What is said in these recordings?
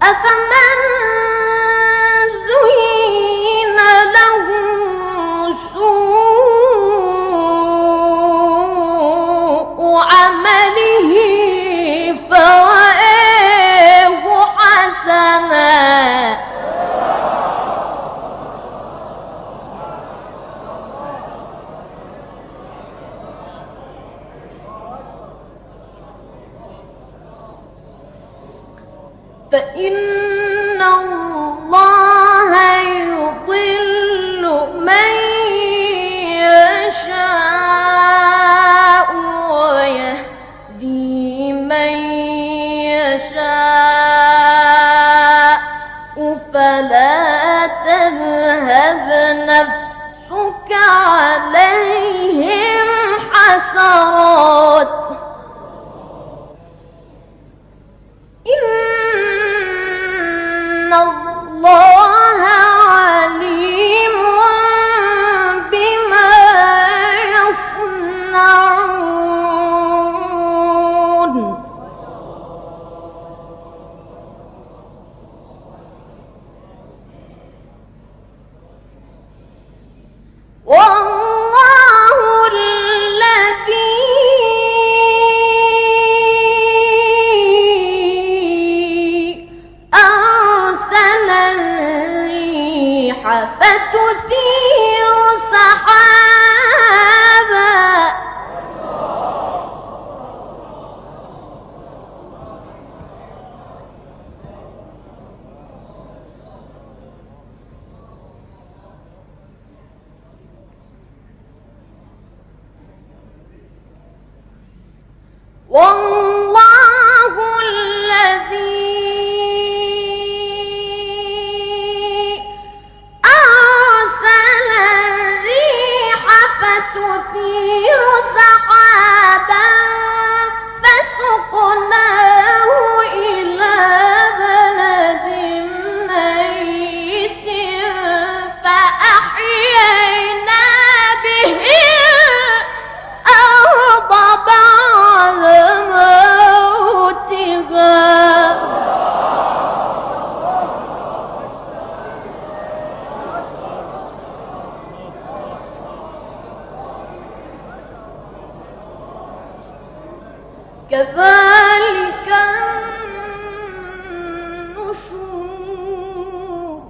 أفمن زين له سوء عمله فرآه حسنا فإن الله يضل من يشاء ويهدي من يشاء فلا تذهب نفسك عليهم حسرات إن الله عليم بما يصنعون والله الذي أرسل الريح فتثير سحابا والله الذي أرسل الريح فتثير سحابا فسقناه إلى بلد ميت فأحيينا به الأرض بعد موتها كذلك النشور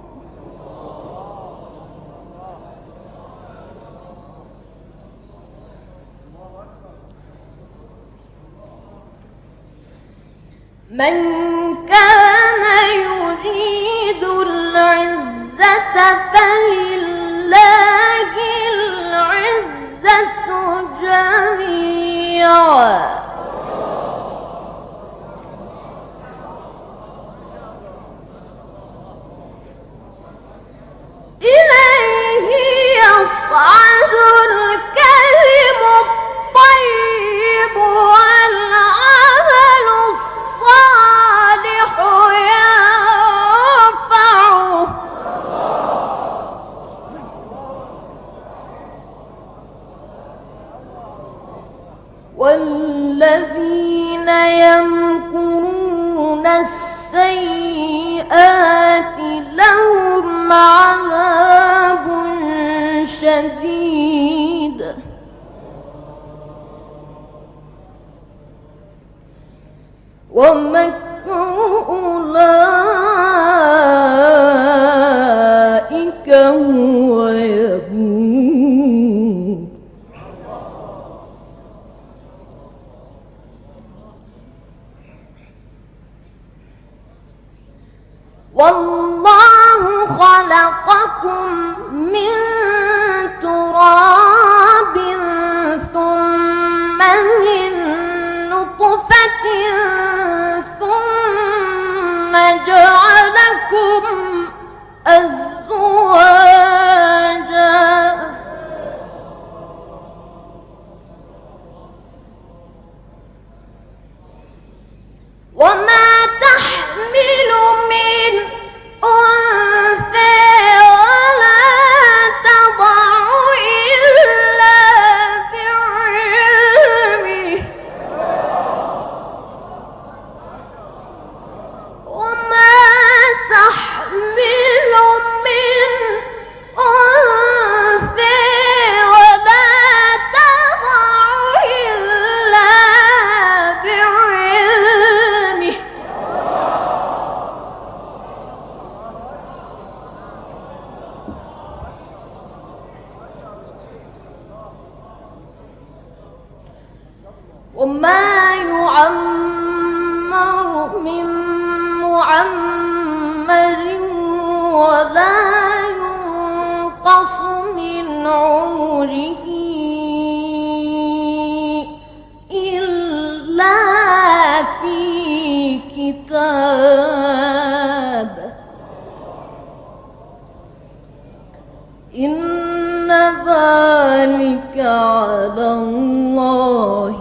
من كان يريد العزة فلله العزة جميعا إليه يصعد الكلم الطيب والعمل الصالح يرفعه والذين يمكرون السيئات لهم عذاب شديد ومكر أولئك هو يبور والله خلقكم من تراب ثم من نطفة ثم جعلكم أزواجا وما تحمل من أنثى ولا تضع إلا بعلمه وما من معمر ولا ينقص من عمره إلا في كتاب إن ذلك على الله